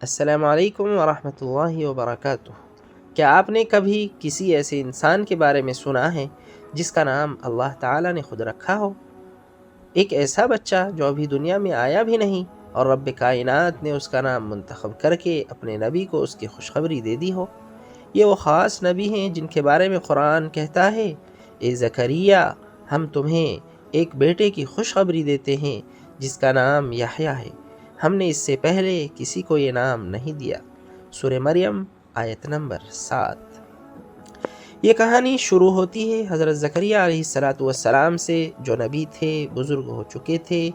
السلام علیکم ورحمۃ اللہ وبرکاتہ۔ کیا آپ نے کبھی کسی ایسے انسان کے بارے میں سنا ہے جس کا نام اللہ تعالیٰ نے خود رکھا ہو؟ ایک ایسا بچہ جو ابھی دنیا میں آیا بھی نہیں اور رب کائنات نے اس کا نام منتخب کر کے اپنے نبی کو اس کی خوشخبری دے دی ہو۔ یہ وہ خاص نبی ہیں جن کے بارے میں قرآن کہتا ہے، اے زکریا، ہم تمہیں ایک بیٹے کی خوشخبری دیتے ہیں جس کا نام یحییٰ ہے۔ ہم نے اس سے پہلے کسی کو یہ نام نہیں دیا۔ سورہ مریم آیت نمبر 7۔ یہ کہانی شروع ہوتی ہے حضرت زکریا علیہ السلام سے، جو نبی تھے، بزرگ ہو چکے تھے،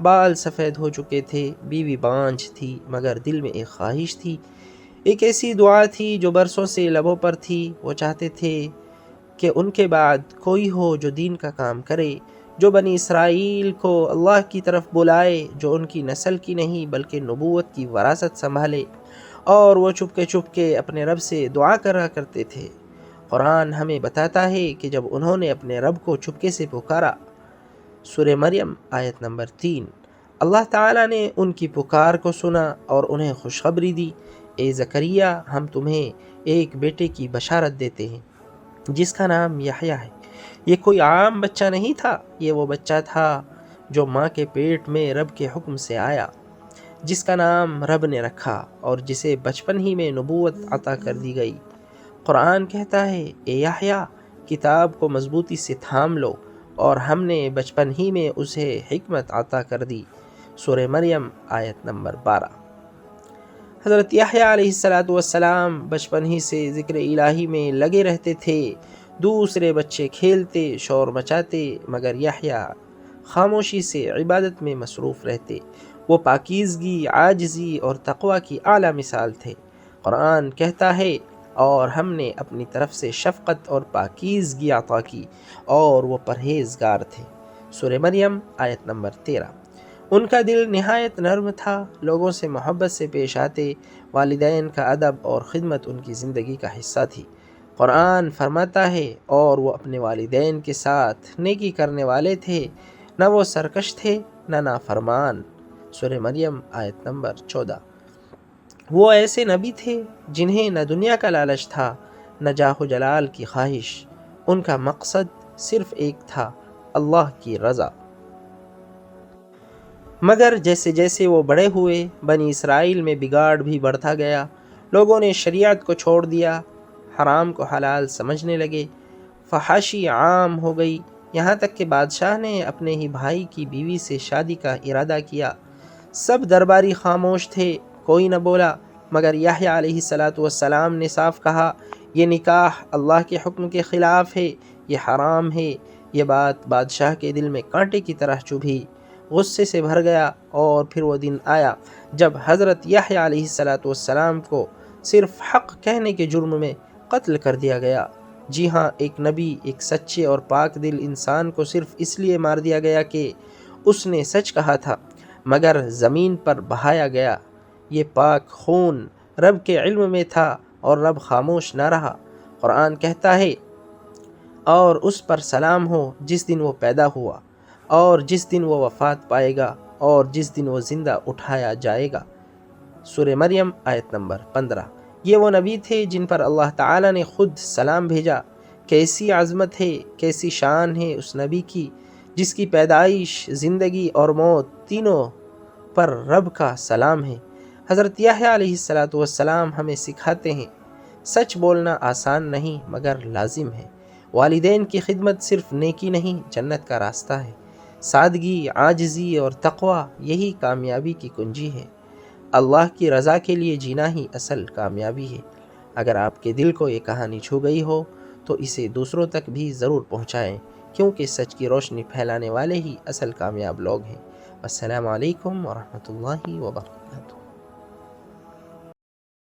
بال سفید ہو چکے تھے، بیوی بانجھ تھی، مگر دل میں ایک خواہش تھی، ایک ایسی دعا تھی جو برسوں سے لبوں پر تھی۔ وہ چاہتے تھے کہ ان کے بعد کوئی ہو جو دین کا کام کرے، جو بنی اسرائیل کو اللہ کی طرف بلائے، جو ان کی نسل کی نہیں بلکہ نبوت کی وراثت سنبھالے۔ اور وہ چپ کے اپنے رب سے دعا کرا کرتے تھے۔ قرآن ہمیں بتاتا ہے کہ جب انہوں نے اپنے رب کو چپکے سے پکارا، سورہ مریم آیت نمبر 3، اللہ تعالیٰ نے ان کی پکار کو سنا اور انہیں خوشخبری دی، اے زکریا، ہم تمہیں ایک بیٹے کی بشارت دیتے ہیں جس کا نام یحییٰ ہے۔ یہ کوئی عام بچہ نہیں تھا، یہ وہ بچہ تھا جو ماں کے پیٹ میں رب کے حکم سے آیا، جس کا نام رب نے رکھا اور جسے بچپن ہی میں نبوت عطا کر دی گئی۔ قرآن کہتا ہے، اے یحییٰ، کتاب کو مضبوطی سے تھام لو، اور ہم نے بچپن ہی میں اسے حکمت عطا کر دی۔ سورہ مریم آیت نمبر 12۔ حضرت یحییٰ علیہ السلام بچپن ہی سے ذکر الہی میں لگے رہتے تھے۔ دوسرے بچے کھیلتے، شور مچاتے، مگر یحییٰ خاموشی سے عبادت میں مصروف رہتے۔ وہ پاکیزگی، عاجزی اور تقوی کی اعلیٰ مثال تھے۔ قرآن کہتا ہے، اور ہم نے اپنی طرف سے شفقت اور پاکیزگی عطا کی، اور وہ پرہیزگار تھے۔ سورہ مریم آیت نمبر 13۔ ان کا دل نہایت نرم تھا، لوگوں سے محبت سے پیش آتے، والدین کا ادب اور خدمت ان کی زندگی کا حصہ تھی۔ قرآن فرماتا ہے، اور وہ اپنے والدین کے ساتھ نیکی کرنے والے تھے، نہ وہ سرکش تھے نہ نافرمان۔ سورہ مریم آیت نمبر 14۔ وہ ایسے نبی تھے جنہیں نہ دنیا کا لالچ تھا نہ جاہ و جلال کی خواہش، ان کا مقصد صرف ایک تھا، اللہ کی رضا۔ مگر جیسے جیسے وہ بڑے ہوئے، بنی اسرائیل میں بگاڑ بھی بڑھتا گیا، لوگوں نے شریعت کو چھوڑ دیا، حرام کو حلال سمجھنے لگے، فحاشی عام ہو گئی، یہاں تک کہ بادشاہ نے اپنے ہی بھائی کی بیوی سے شادی کا ارادہ کیا۔ سب درباری خاموش تھے، کوئی نہ بولا، مگر یحییٰ علیہ السلام نے صاف کہا، یہ نکاح اللہ کے حکم کے خلاف ہے، یہ حرام ہے۔ یہ بات بادشاہ کے دل میں کانٹے کی طرح چبھی، غصے سے بھر گیا، اور پھر وہ دن آیا جب حضرت یحییٰ علیہ السلام کو صرف حق کہنے کے جرم میں قتل کر دیا گیا۔ جی ہاں، ایک نبی، ایک سچے اور پاک دل انسان کو صرف اس لیے مار دیا گیا کہ اس نے سچ کہا تھا، مگر زمین پر بہایا گیا۔ یہ پاک خون رب کے علم میں تھا اور رب خاموش نہ رہا۔ قرآن کہتا ہے، اور اس پر سلام ہو جس دن وہ پیدا ہوا، اور جس دن وہ وفات پائے گا، اور جس دن وہ زندہ اٹھایا جائے گا۔ سورہ مریم آیت نمبر 15۔ یہ وہ نبی تھے جن پر اللہ تعالیٰ نے خود سلام بھیجا۔ کیسی عظمت ہے، کیسی شان ہے اس نبی کی، جس کی پیدائش، زندگی اور موت تینوں پر رب کا سلام ہے۔ حضرت یحییٰ علیہ السلام ہمیں سکھاتے ہیں، سچ بولنا آسان نہیں مگر لازم ہے۔ والدین کی خدمت صرف نیکی نہیں، جنت کا راستہ ہے۔ سادگی، عاجزی اور تقوی یہی کامیابی کی کنجی ہے۔ اللہ کی رضا کے لیے جینا ہی اصل کامیابی ہے۔ اگر آپ کے دل کو یہ کہانی چھو گئی ہو تو اسے دوسروں تک بھی ضرور پہنچائیں، کیونکہ سچ کی روشنی پھیلانے والے ہی اصل کامیاب لوگ ہیں۔ السلام علیکم ورحمۃ اللہ وبرکاتہ۔